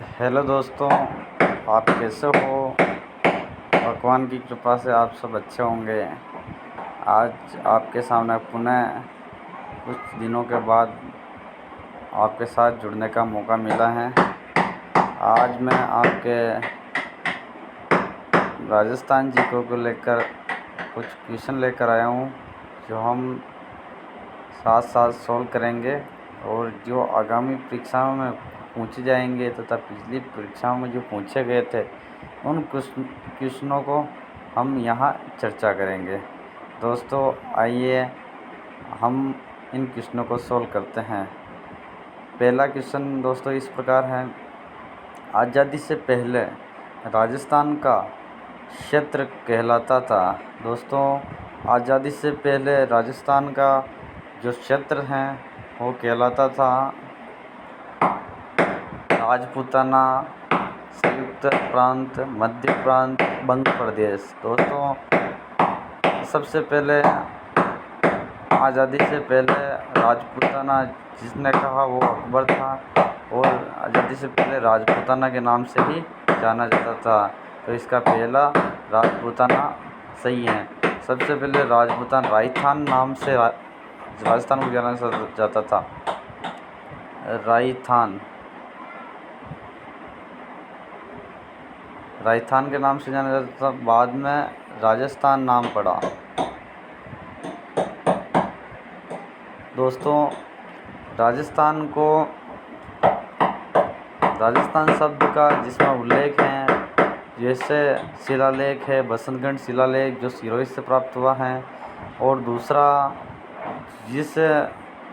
Hello दोस्तों, आप कैसे हो? भगवान की कृपा से आप सब अच्छे होंगे। आज आपके सामने पुनः कुछ दिनों के बाद आपके साथ जुड़ने का मौका मिला है। आज मैं आपके राजस्थान जी को लेकर कुछ क्वेश्चन लेकर आया हूँ, जो हम साथ साथ सॉल्व करेंगे और जो आगामी परीक्षाओं में पूछे जाएंगे तथा पिछली परीक्षाओं में जो पूछे गए थे उन क्वेश्चनों को हम यहाँ चर्चा करेंगे। दोस्तों आइए हम इन क्वेश्चनों को सॉल्व करते हैं। पहला क्वेश्चन दोस्तों इस प्रकार है, आज़ादी से पहले राजस्थान का क्षेत्र कहलाता था। दोस्तों आज़ादी से पहले राजस्थान का जो क्षेत्र है वो कहलाता था राजपूताना, संयुक्त प्रांत, मध्य प्रांत, बंग प्रदेश। दोस्तों सबसे पहले आज़ादी से पहले राजपूताना जिसने कहा वो अकबर था, और आज़ादी से पहले राजपूताना के नाम से ही जाना जाता था। तो इसका पहला राजपूताना सही है। सबसे पहले राजपूताना राजस्थान नाम से राजस्थान को जाना जाता था। राजस्थान के नाम से जाना जाता था, बाद में राजस्थान नाम पड़ा। दोस्तों राजस्थान शब्द का जिसमें उल्लेख है, जैसे शिलालेख है बसंतगढ़ शिलालेख जो सिरोही से प्राप्त हुआ है, और दूसरा जिस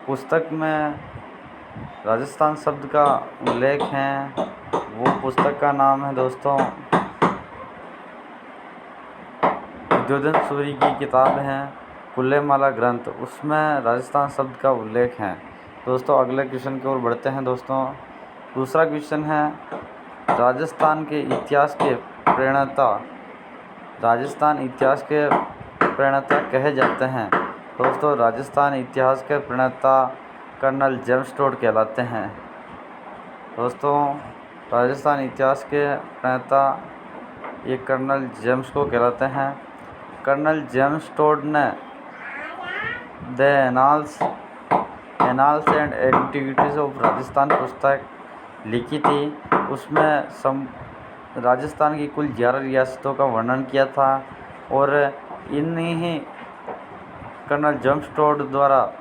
पुस्तक में राजस्थान शब्द का उल्लेख है वो पुस्तक का नाम है दोस्तों उद्योधन सूरी की किताब है कुल्लेमाला ग्रंथ, उसमें राजस्थान शब्द का उल्लेख है। दोस्तों अगले क्वेश्चन की ओर बढ़ते हैं। दोस्तों दूसरा क्वेश्चन है, राजस्थान के इतिहास के प्रणेता कहे जाते हैं। दोस्तों राजस्थान इतिहास के प्रणेता कर्नल जेम्स टोड कहलाते हैं। दोस्तों राजस्थान इतिहास के प्रणेता ये कर्नल जेम्स को कहलाते हैं। कर्नल जेम्स टोड ने the annals and antiquities of Rajasthan पुस्तक लिखी थी। उसमें राजस्थान की कुल 11 रियासतों का वर्णन किया था, और इन्हीं कर्नल जेम्स टोड द्वारा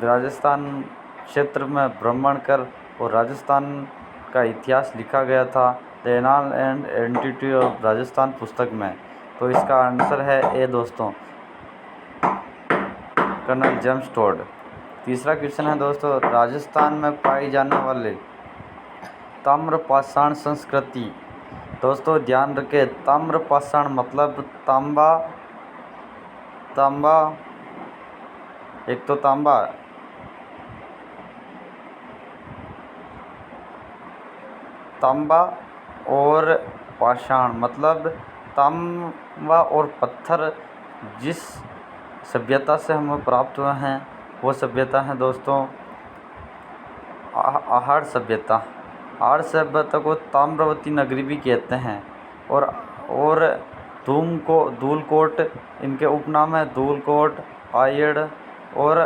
राजस्थान क्षेत्र में भ्रमण कर और राजस्थान का इतिहास लिखा गया था the anal and entity of Rajasthan पुस्तक में। तो इसका आंसर है ए दोस्तों, कर्नल जेम्स टोड। तीसरा क्वेश्चन है दोस्तों, राजस्थान में पाई जाने वाले ताम्रपाषाण संस्कृति। दोस्तों ध्यान रखें, ताम्रपाषाण मतलब तांबा, एक तो तांबा और पाषाण मतलब तांबा और पत्थर। जिस सभ्यता से हमें प्राप्त हुए हैं वो सभ्यता है दोस्तों आहड़ सभ्यता। आहड़ सभ्यता को ताम्रवती नगरी भी कहते हैं, और धूलकोट इनके उपनाम है, धूलकोट, आयड़ और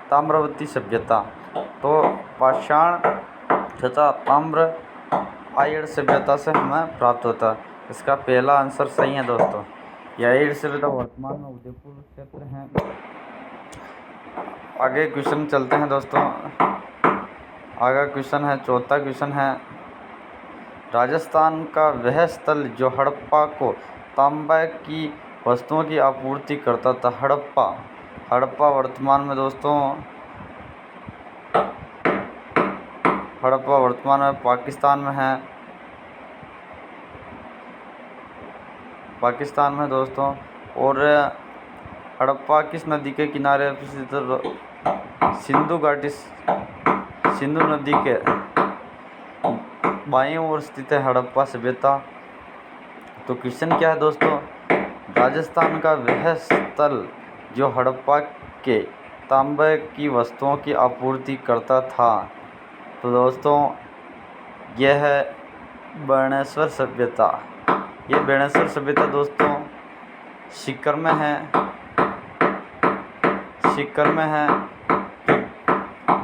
ताम्रवती सभ्यता। तो पाषाण तथा ताम्र आयड़ सभ्यता से हमें प्राप्त होता है। इसका पहला आंसर सही है दोस्तों। यह आयड़ सभ्यता वर्तमान में उदयपुर क्षेत्र है। आगे क्वेश्चन चलते हैं दोस्तों। आगे क्वेश्चन है, चौथा क्वेश्चन है, राजस्थान का वह स्थल जो हड़प्पा को तांबा की वस्तुओं की आपूर्ति करता था। हड़प्पा वर्तमान में दोस्तों पाकिस्तान में है। पाकिस्तान में दोस्तों, और हड़प्पा किस नदी के किनारे स्थित? सिंधु नदी के बाईं ओर स्थित है हड़प्पा सभ्यता। तो क्वेश्चन क्या है दोस्तों, राजस्थान का वह स्थल जो हड़प्पा के तांबे की वस्तुओं की आपूर्ति करता था। तो दोस्तों यह है बाणेश्वर सभ्यता। ये बाणेश्वर सभ्यता दोस्तों सीकर में है,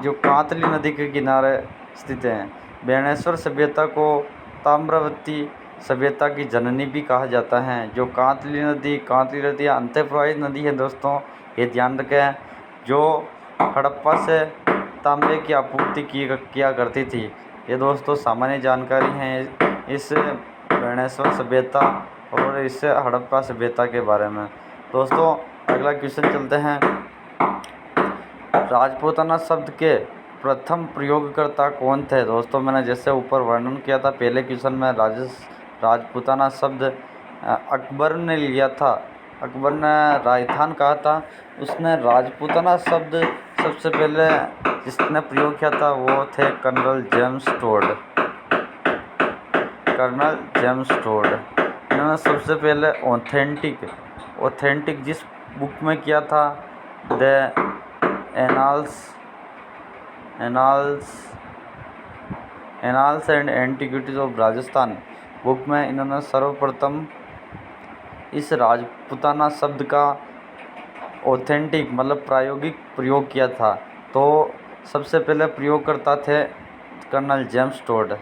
जो कांतली नदी के किनारे स्थित है। बाणेश्वर सभ्यता को ताम्रवती सभ्यता की जननी भी कहा जाता है। जो कांतली नदी अंतःप्रवाहित नदी है दोस्तों, ये ध्यान रखें। जो हड़प्पा से तांबे की आपूर्ति किया करती थी। ये दोस्तों सामान्य जानकारी है इस बाणेश्वर सभ्यता और इस हड़प्पा सभ्यता के बारे में। दोस्तों अगला क्वेश्चन चलते हैं। राजपूताना शब्द के प्रथम प्रयोगकर्ता कौन थे? दोस्तों मैंने जैसे ऊपर वर्णन किया था पहले क्वेश्चन में, राजपूताना शब्द अकबर ने लिया था। अकबर ने राजस्थान कहा था। उसने राजपूताना शब्द सबसे पहले जिसने प्रयोग किया था वो थे कर्नल जेम्स टोड। इन्होंने सबसे पहले ऑथेंटिक जिस बुक में किया था, the annals and antiquities of Rajasthan book में इन्होंने सर्वप्रथम इस राजपूताना शब्द का ऑथेंटिक मतलब प्रायोगिक प्रयोग किया था। तो सबसे पहले प्रयोगकर्ता थे कर्नल जेम्स टोड।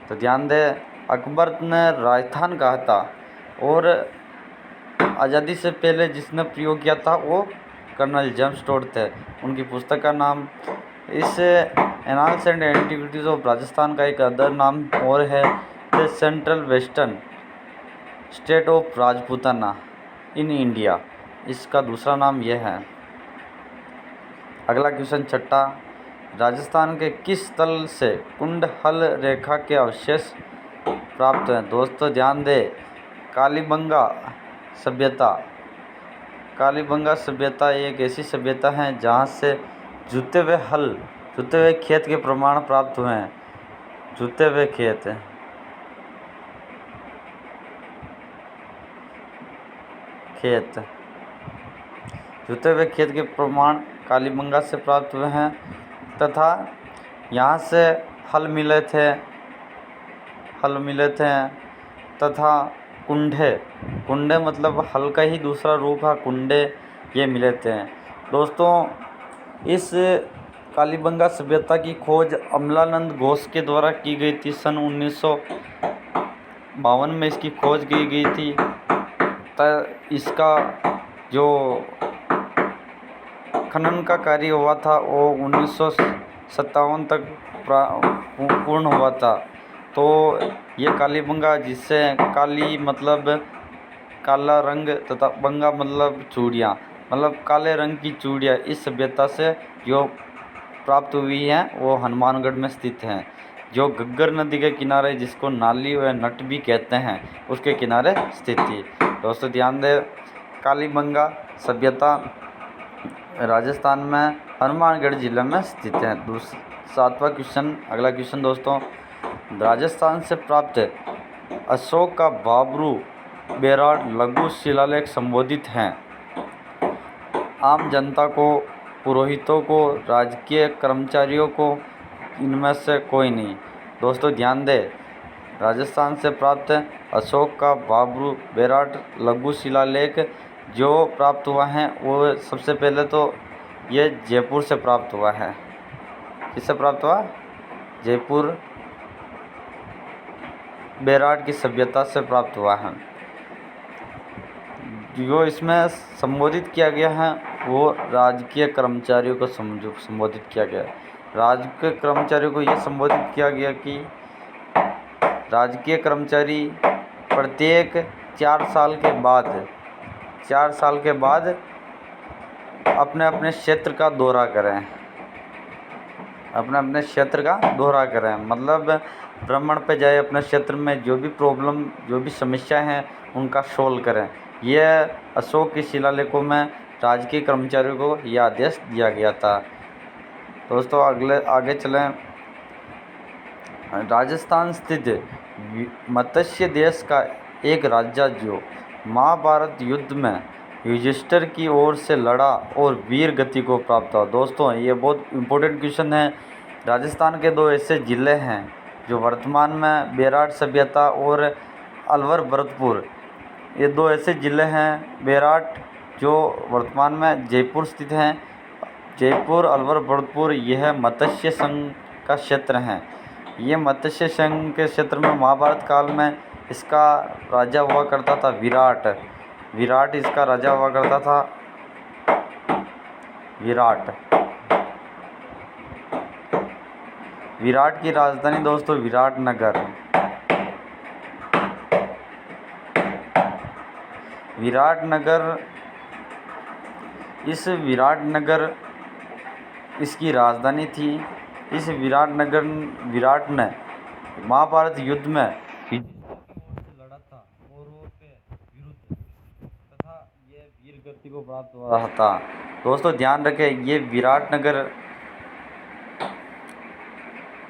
तो ध्यान दें, अकबर ने राजस्थान कहा था और आज़ादी से पहले जिसने प्रयोग किया था वो कर्नल जेम्स टोड थे। उनकी पुस्तक का नाम, इस annals and antiquities of Rajasthan का एक अदर नाम और है the central western state of Rajputana in India. इसका दूसरा नाम यह है। अगला क्वेश्चन छठा, राजस्थान के किस तल से कुंडहल रेखा के अवशेष प्राप्त हैं? दोस्तों ध्यान दें, कालीबंगा सभ्यता एक ऐसी सभ्यता है जहाँ से जुते हुए खेत के प्रमाण प्राप्त हुए हैं। जुते हुए खेत के प्रमाण कालीबंगा से प्राप्त हुए हैं तथा यहाँ से हल मिले थे तथा कुंडे मतलब हल का ही दूसरा रूप है कुंडे, ये मिले थे। दोस्तों इस कालीबंगा सभ्यता की खोज अमलानंद घोष के द्वारा की गई थी। सन 1952 में इसकी खोज की गई थी। इसका जो खनन का कार्य हुआ था वो 1957 तक पूर्ण हुआ था। तो ये कालीबंगा, जिससे काली मतलब काला रंग तथा बंगा मतलब चूड़ियाँ, मतलब काले रंग की चूड़ियाँ, इस सभ्यता से जो प्राप्त हुई हैं वो हनुमानगढ़ में स्थित हैं, जो घग्गर नदी के किनारे, जिसको नाली व नट भी कहते हैं, उसके किनारे स्थित थी। दोस्तों ध्यान दें, कालीबंगा सभ्यता राजस्थान में हनुमानगढ़ जिले में स्थित है। सातवां क्वेश्चन, अगला क्वेश्चन दोस्तों, राजस्थान से प्राप्त अशोक का बाबरू बेराट लघु शिलालेख संबोधित हैं। आम जनता को, पुरोहितों को, राजकीय कर्मचारियों को, इनमें से कोई नहीं। दोस्तों ध्यान दें, राजस्थान से प्राप्त अशोक का बाबरू बेराट लघु शिलालेख जो प्राप्त हुआ है वो सबसे पहले तो ये जयपुर से प्राप्त हुआ है। किससे प्राप्त हुआ? जयपुर बेराट की सभ्यता से प्राप्त हुआ है। जो इसमें संबोधित किया गया है वो राजकीय कर्मचारियों को संबोधित किया गया है। राजकीय कर्मचारियों को यह संबोधित किया गया कि राजकीय कर्मचारी प्रत्येक 4 साल के बाद अपने अपने क्षेत्र का दौरा करें, मतलब भ्रमण पे जाए, अपने क्षेत्र में जो भी प्रॉब्लम, जो भी समस्या हैं उनका सोल्व करें। यह अशोक के शिलालेखों में राजकीय कर्मचारियों को यह आदेश दिया गया था। दोस्तों आगे चलें। राजस्थान स्थित मत्स्य देश का एक राजा जो महाभारत युद्ध में युधिष्ठिर की ओर से लड़ा और वीर गति को प्राप्त हुआ। दोस्तों ये बहुत इम्पोर्टेंट क्वेश्चन है। राजस्थान के 2 ऐसे ज़िले हैं जो वर्तमान में बेराट सभ्यता और अलवर भरतपुर, ये 2 ऐसे ज़िले हैं बेराट जो वर्तमान में जयपुर स्थित हैं। जयपुर, अलवर, भरतपुर यह मत्स्य संघ का क्षेत्र हैं। ये मत्स्य संघ के क्षेत्र में महाभारत काल में इसका राजा हुआ करता था विराट। विराट इसका राजा हुआ करता था। विराट की राजधानी दोस्तों विराटनगर। विराटनगर इसकी राजधानी थी। इस विराट ने महाभारत युद्ध में लड़ा था कौरवों के विरुद्ध तथा ये वीर गति को प्राप्त हुआ था। दोस्तों ध्यान रखें, ये विराटनगर,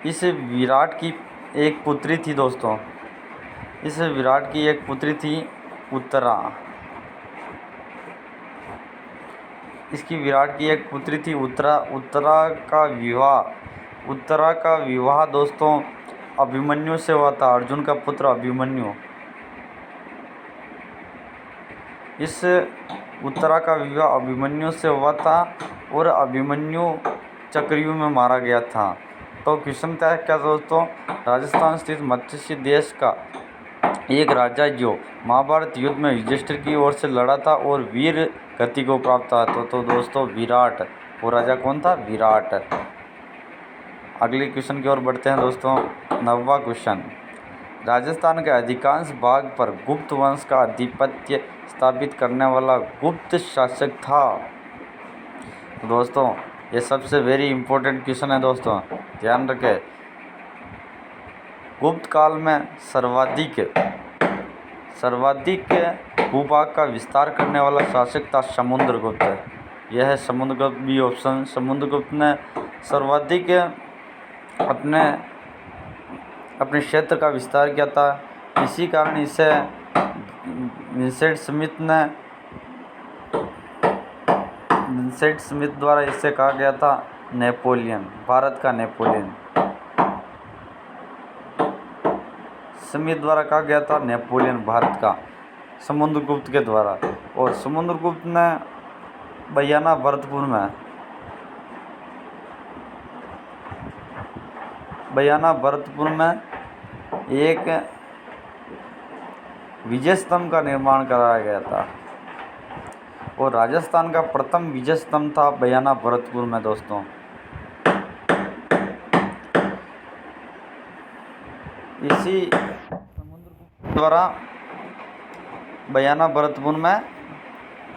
इस विराट की एक पुत्री थी दोस्तों। इस विराट की एक पुत्री थी उत्तरा। इसकी विराट की एक पुत्री थी उत्तरा। उत्तरा का विवाह दोस्तों अभिमन्यु से हुआ था, अर्जुन का पुत्र अभिमन्यु। इस उत्तरा का विवाह अभिमन्यु से हुआ था और अभिमन्यु चक्रव्यूह में मारा गया था। तो क्वेश्चन था क्या दोस्तों, राजस्थान स्थित मत्स्य देश का एक राजा जो महाभारत युद्ध में युधिष्ठिर की ओर से लड़ा था और वीर गति को प्राप्त था, तो दोस्तों विराट। वो राजा कौन था? विराट। अगले क्वेश्चन की ओर बढ़ते हैं दोस्तों। 9वां क्वेश्चन, राजस्थान के अधिकांश भाग पर गुप्त वंश का आधिपत्य स्थापित करने वाला गुप्त शासक था। तो दोस्तों ये सबसे वेरी इंपॉर्टेंट क्वेश्चन है दोस्तों, ध्यान रखें। गुप्त काल में सर्वाधिक भूभाग का विस्तार करने वाला शासक था समुद्रगुप्त। यह है समुद्रगुप्त बी ऑप्शन। समुद्रगुप्त ने सर्वाधिक अपने क्षेत्र का विस्तार किया था। इसी कारण इसे विंसेंट स्मिथ द्वारा इसे कहा गया था नेपोलियन, भारत का नेपोलियन। स्मिथ द्वारा कहा गया था नेपोलियन भारत का, समुद्रगुप्त के द्वारा। और समुद्रगुप्त ने बयाना भरतपुर में एक विजय स्तंभ का निर्माण कराया गया था और राजस्थान का प्रथम विजय स्तंभ था बयाना भरतपुर में दोस्तों। इसी समुद्रगुप्त द्वारा बयाना भरतपुर में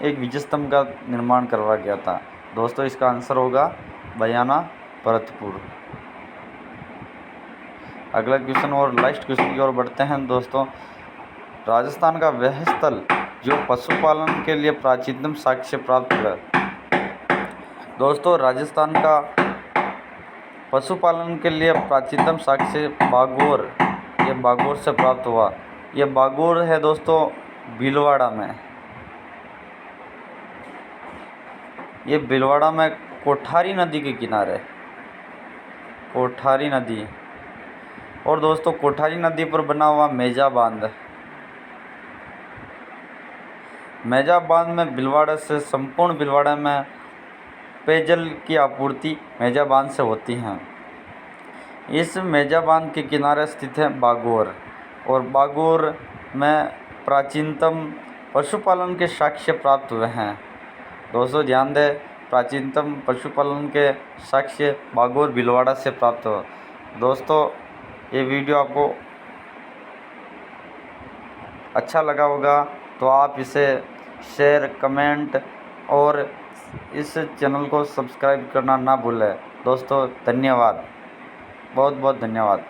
एक विजय स्तंभ का निर्माण करवाया गया था दोस्तों। इसका आंसर होगा बयाना भरतपुर। अगला क्वेश्चन और लास्ट क्वेश्चन की ओर बढ़ते हैं दोस्तों। राजस्थान का वह स्थल जो पशुपालन के लिए प्राचीनतम साक्ष्य प्राप्त हुआ। दोस्तों राजस्थान का पशुपालन के लिए प्राचीनतम साक्ष्य बागोर, ये बागोर से प्राप्त हुआ। ये बागोर है दोस्तों भीलवाड़ा में। ये भीलवाड़ा में कोठारी नदी के किनारे, कोठारी नदी। और दोस्तों कोठारी नदी पर बना हुआ मेजा बांध में भीलवाड़ा से संपूर्ण भीलवाड़ा में पेयजल की आपूर्ति मेजा बांध से होती हैं। इस मेजा बांध के किनारे स्थित है बागोर और बागोर में प्राचीनतम पशुपालन के साक्ष्य प्राप्त हुए हैं। दोस्तों ध्यान दें, प्राचीनतम पशुपालन के साक्ष्य बागोर भीलवाड़ा से प्राप्त हुआ। दोस्तों ये वीडियो आपको अच्छा लगा होगा तो आप इसे शेयर, कमेंट और इस चैनल को सब्सक्राइब करना ना भूलें। दोस्तों धन्यवाद, बहुत बहुत धन्यवाद।